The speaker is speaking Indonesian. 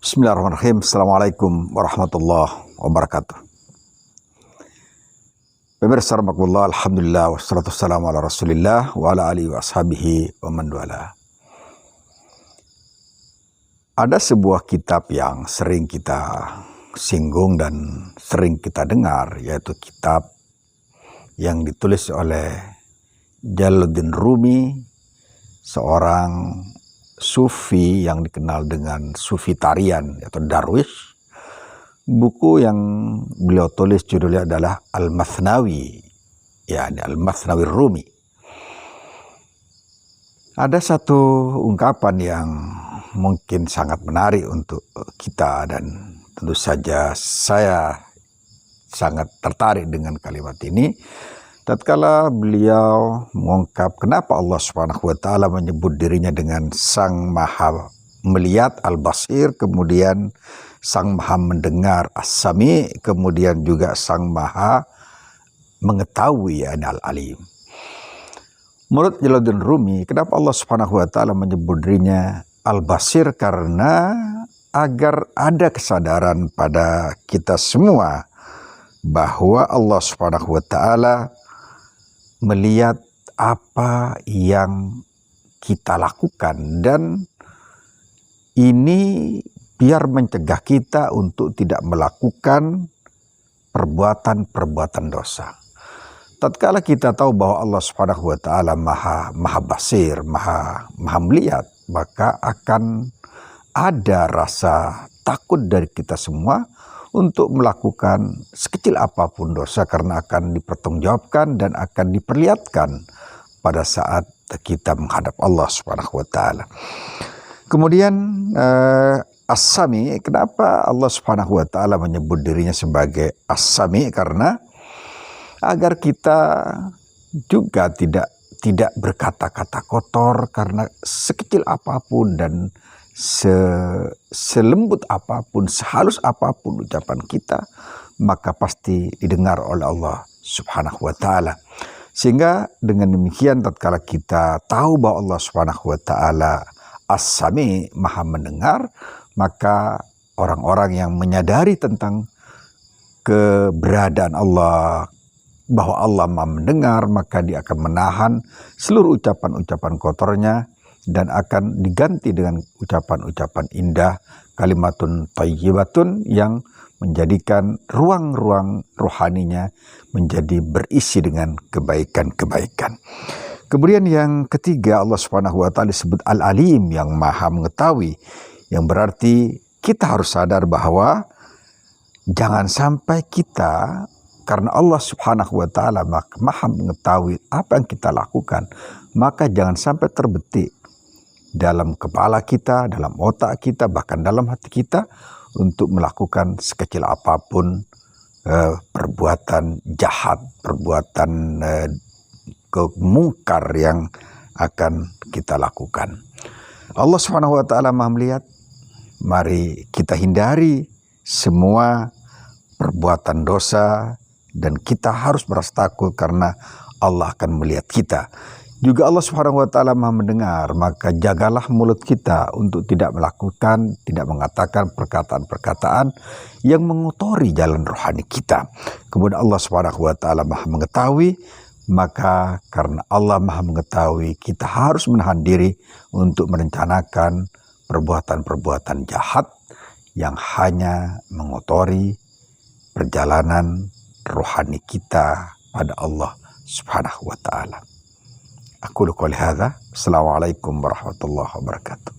Bismillahirrahmanirrahim. Assalamualaikum warahmatullahi wabarakatuh. Pemirsa rahmatullah, alhamdulillah, wassalatu wassalamu ala rasulillah wa ala alihi wa ashabihi wa man wala. Ada sebuah kitab yang sering kita singgung dan sering kita dengar, yaitu kitab yang ditulis oleh Jalaluddin Rumi, seorang sufi yang dikenal dengan sufi tarian atau darwish. Buku yang beliau tulis judulnya adalah Al-Mathnawi, yakni Al-Mathnawi Rumi. Ada satu ungkapan yang mungkin sangat menarik untuk kita, dan tentu saja saya sangat tertarik dengan kalimat ini. Tatkala beliau mengungkap kenapa Allah Subhanahu wa taala menyebut dirinya dengan Sang Maha Melihat Al-Basir, kemudian Sang Maha Mendengar As-Sami, kemudian juga Sang Maha Mengetahui Al-Alim. Menurut Jalaluddin Rumi, kenapa Allah Subhanahu wa taala menyebut dirinya Al-Basir? Karena agar ada kesadaran pada kita semua bahwa Allah Subhanahu wa taala melihat apa yang kita lakukan, dan ini biar mencegah kita untuk tidak melakukan perbuatan-perbuatan dosa. Tatkala kita tahu bahwa Allah Subhanahu wa taala maha basir, maha melihat, maka akan ada rasa takut dari kita semua untuk melakukan sekecil apapun dosa, karena akan dipertanggungjawabkan dan akan diperlihatkan pada saat kita menghadap Allah Subhanahu wa taala. Kemudian As-Sami, kenapa Allah Subhanahu wa taala menyebut dirinya sebagai As-Sami? Karena agar kita juga tidak berkata-kata kotor, karena sekecil apapun dan selembut apapun, sehalus apapun ucapan kita, maka pasti didengar oleh Allah Subhanahu wa taala. Sehingga dengan demikian, tatkala kita tahu bahwa Allah Subhanahu wa taala As-Sami, Maha Mendengar, maka orang-orang yang menyadari tentang keberadaan Allah, bahwa Allah Maha Mendengar, maka dia akan menahan seluruh ucapan-ucapan kotornya dan akan diganti dengan ucapan-ucapan indah, kalimatun thayyibatun, yang menjadikan ruang-ruang rohaninya menjadi berisi dengan kebaikan-kebaikan. Kemudian yang ketiga, Allah Subhanahu wa taala disebut Al-Alim, yang Maha Mengetahui, yang berarti kita harus sadar bahwa jangan sampai kita, karena Allah Subhanahu wa taala Maha Mengetahui apa yang kita lakukan, maka jangan sampai terbetik dalam kepala kita, dalam otak kita, bahkan dalam hati kita untuk melakukan sekecil apapun perbuatan jahat, perbuatan kemungkar yang akan kita lakukan. Allah Subhanahu wa taala Maha Melihat. Mari kita hindari semua perbuatan dosa, dan kita harus merasa takut karena Allah akan melihat kita. Juga Allah Subhanahu wa taala Maha Mendengar, maka jagalah mulut kita untuk tidak melakukan, tidak mengatakan perkataan-perkataan yang mengotori jalan rohani kita. Kemudian Allah Subhanahu wa taala Maha Mengetahui, maka karena Allah Maha Mengetahui, kita harus menahan diri untuk merencanakan perbuatan-perbuatan jahat yang hanya mengotori perjalanan rohani kita pada Allah Subhanahu wa taala. Aku qouli hadza. Assalamualaikum warahmatullahi wabarakatuh.